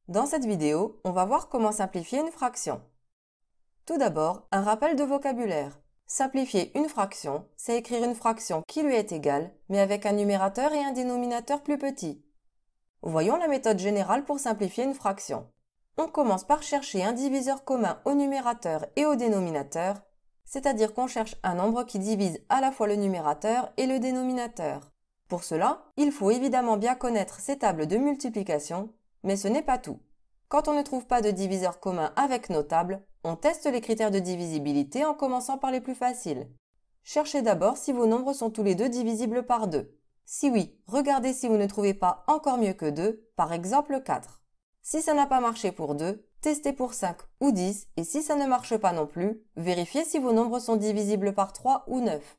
Dans cette vidéo, on va voir comment simplifier une fraction. Tout d'abord, un rappel de vocabulaire. Simplifier une fraction, c'est écrire une fraction qui lui est égale, mais avec un numérateur et un dénominateur plus petits. Voyons la méthode générale pour simplifier une fraction. On commence par chercher un diviseur commun au numérateur et au dénominateur, c'est-à-dire qu'on cherche un nombre qui divise à la fois le numérateur et le dénominateur. Pour cela, il faut évidemment bien connaître ces tables de multiplication, mais ce n'est pas tout. Quand on ne trouve pas de diviseur commun avec nos tables, on teste les critères de divisibilité en commençant par les plus faciles. Cherchez d'abord si vos nombres sont tous les deux divisibles par 2. Si oui, regardez si vous ne trouvez pas encore mieux que 2, par exemple 4. Si ça n'a pas marché pour 2, testez pour 5 ou 10 et si ça ne marche pas non plus, vérifiez si vos nombres sont divisibles par 3 ou 9.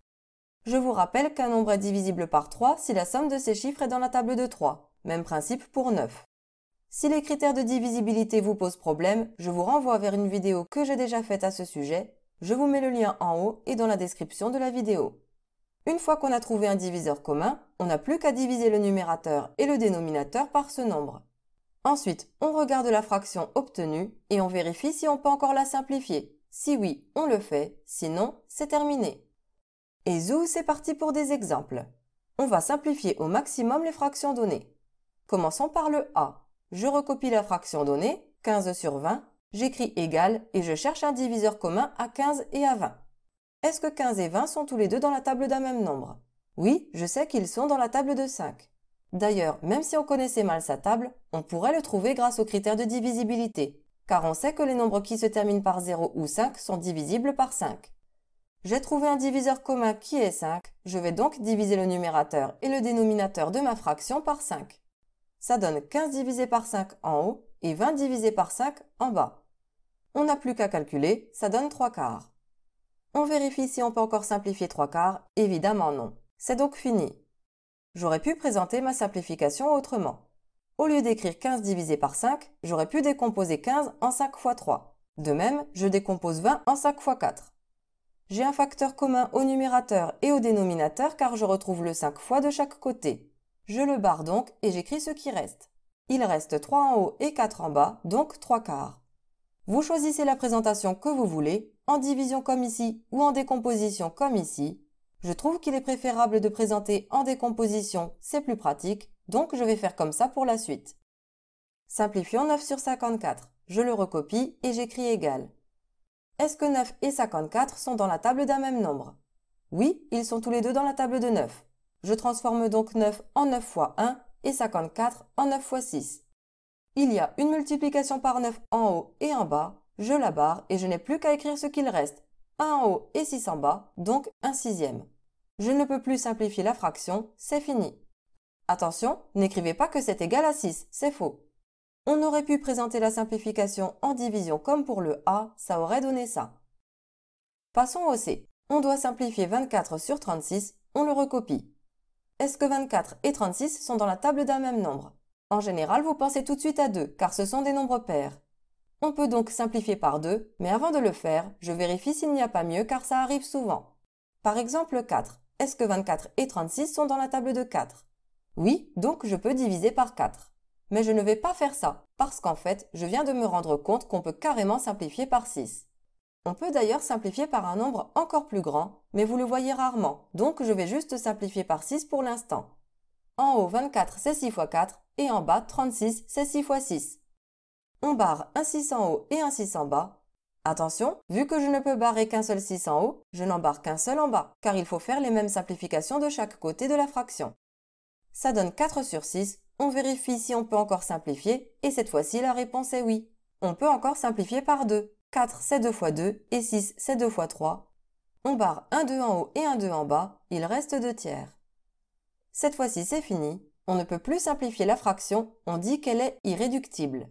Je vous rappelle qu'un nombre est divisible par 3 si la somme de ses chiffres est dans la table de 3. Même principe pour 9. Si les critères de divisibilité vous posent problème, je vous renvoie vers une vidéo que j'ai déjà faite à ce sujet. Je vous mets le lien en haut et dans la description de la vidéo. Une fois qu'on a trouvé un diviseur commun, on n'a plus qu'à diviser le numérateur et le dénominateur par ce nombre. Ensuite, on regarde la fraction obtenue et on vérifie si on peut encore la simplifier. Si oui, on le fait, sinon, c'est terminé. Et zou, c'est parti pour des exemples. On va simplifier au maximum les fractions données. Commençons par le A. Je recopie la fraction donnée, 15 sur 20, j'écris égal et je cherche un diviseur commun à 15 et à 20. Est-ce que 15 et 20 sont tous les deux dans la table d'un même nombre? Oui, je sais qu'ils sont dans la table de 5. D'ailleurs, même si on connaissait mal sa table, on pourrait le trouver grâce aux critères de divisibilité, car on sait que les nombres qui se terminent par 0 ou 5 sont divisibles par 5. J'ai trouvé un diviseur commun qui est 5, je vais donc diviser le numérateur et le dénominateur de ma fraction par 5. Ça donne 15 divisé par 5 en haut et 20 divisé par 5 en bas. On n'a plus qu'à calculer, ça donne 3 quarts. On vérifie si on peut encore simplifier 3 quarts, évidemment non. C'est donc fini. J'aurais pu présenter ma simplification autrement. Au lieu d'écrire 15 divisé par 5, j'aurais pu décomposer 15 en 5 fois 3. De même, je décompose 20 en 5 fois 4. J'ai un facteur commun au numérateur et au dénominateur car je retrouve le 5 fois de chaque côté. Je le barre donc et j'écris ce qui reste. Il reste 3 en haut et 4 en bas, donc 3 quarts. Vous choisissez la présentation que vous voulez, en division comme ici ou en décomposition comme ici. Je trouve qu'il est préférable de présenter en décomposition, c'est plus pratique, donc je vais faire comme ça pour la suite. Simplifions 9 sur 54. Je le recopie et j'écris égal. Est-ce que 9 et 54 sont dans la table d'un même nombre? Oui, ils sont tous les deux dans la table de 9. Je transforme donc 9 en 9 fois 1 et 54 en 9 fois 6. Il y a une multiplication par 9 en haut et en bas, je la barre et je n'ai plus qu'à écrire ce qu'il reste. 1 en haut et 6 en bas, donc 1 sixième. Je ne peux plus simplifier la fraction, c'est fini. Attention, n'écrivez pas que c'est égal à 6, c'est faux. On aurait pu présenter la simplification en division comme pour le A, ça aurait donné ça. Passons au C. On doit simplifier 24 sur 36, on le recopie. Est-ce que 24 et 36 sont dans la table d'un même nombre? En général, vous pensez tout de suite à 2, car ce sont des nombres pairs. On peut donc simplifier par 2, mais avant de le faire, je vérifie s'il n'y a pas mieux car ça arrive souvent. Par exemple 4. Est-ce que 24 et 36 sont dans la table de 4? Oui, donc je peux diviser par 4. Mais je ne vais pas faire ça, parce qu'en fait, je viens de me rendre compte qu'on peut carrément simplifier par 6. On peut d'ailleurs simplifier par un nombre encore plus grand, mais vous le voyez rarement, donc je vais juste simplifier par 6 pour l'instant. En haut, 24 c'est 6 fois 4, et en bas, 36 c'est 6 fois 6. On barre un 6 en haut et un 6 en bas. Attention, vu que je ne peux barrer qu'un seul 6 en haut, je n'en barre qu'un seul en bas, car il faut faire les mêmes simplifications de chaque côté de la fraction. Ça donne 4 sur 6, on vérifie si on peut encore simplifier, et cette fois-ci la réponse est oui. On peut encore simplifier par 2. 4 c'est 2 fois 2 et 6 c'est 2 fois 3. On barre un 2 en haut et un 2 en bas, il reste 2 tiers. Cette fois-ci c'est fini, on ne peut plus simplifier la fraction, on dit qu'elle est irréductible.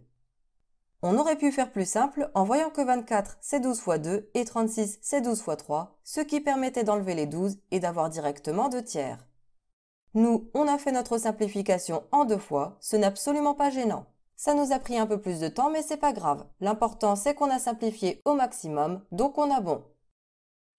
On aurait pu faire plus simple en voyant que 24 c'est 12 fois 2 et 36 c'est 12 fois 3, ce qui permettait d'enlever les 12 et d'avoir directement 2 tiers. Nous, on a fait notre simplification en 2 fois, ce n'est absolument pas gênant. Ça nous a pris un peu plus de temps, mais c'est pas grave. L'important, c'est qu'on a simplifié au maximum, donc on a bon.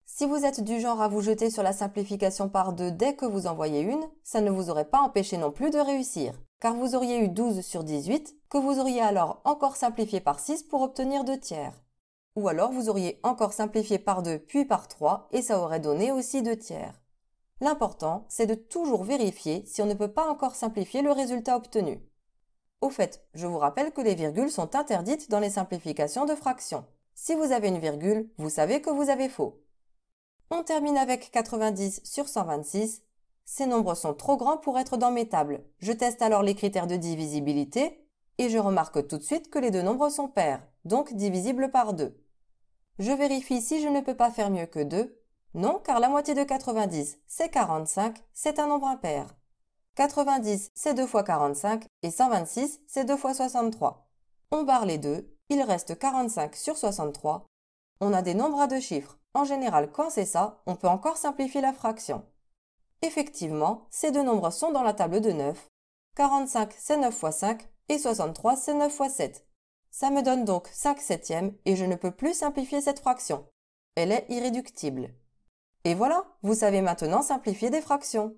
Si vous êtes du genre à vous jeter sur la simplification par 2 dès que vous en voyez une, ça ne vous aurait pas empêché non plus de réussir. car vous auriez eu 12 sur 18, que vous auriez alors encore simplifié par 6 pour obtenir 2 tiers. Ou alors vous auriez encore simplifié par 2 puis par 3 et ça aurait donné aussi 2 tiers. L'important, c'est de toujours vérifier si on ne peut pas encore simplifier le résultat obtenu. Au fait, je vous rappelle que les virgules sont interdites dans les simplifications de fractions. Si vous avez une virgule, vous savez que vous avez faux. On termine avec 90 sur 126. Ces nombres sont trop grands pour être dans mes tables. Je teste alors les critères de divisibilité et je remarque tout de suite que les deux nombres sont pairs, donc divisibles par 2. Je vérifie si je ne peux pas faire mieux que 2. Non, car la moitié de 90, c'est 45, c'est un nombre impair. 90, c'est 2 fois 45 et 126, c'est 2 fois 63. On barre les deux, il reste 45 sur 63. On a des nombres à deux chiffres. En général, quand c'est ça, on peut encore simplifier la fraction. Effectivement, ces deux nombres sont dans la table de 9. 45, c'est 9 fois 5 et 63, c'est 9 fois 7. Ça me donne donc 5 septièmes et je ne peux plus simplifier cette fraction. Elle est irréductible. Et voilà, vous savez maintenant simplifier des fractions.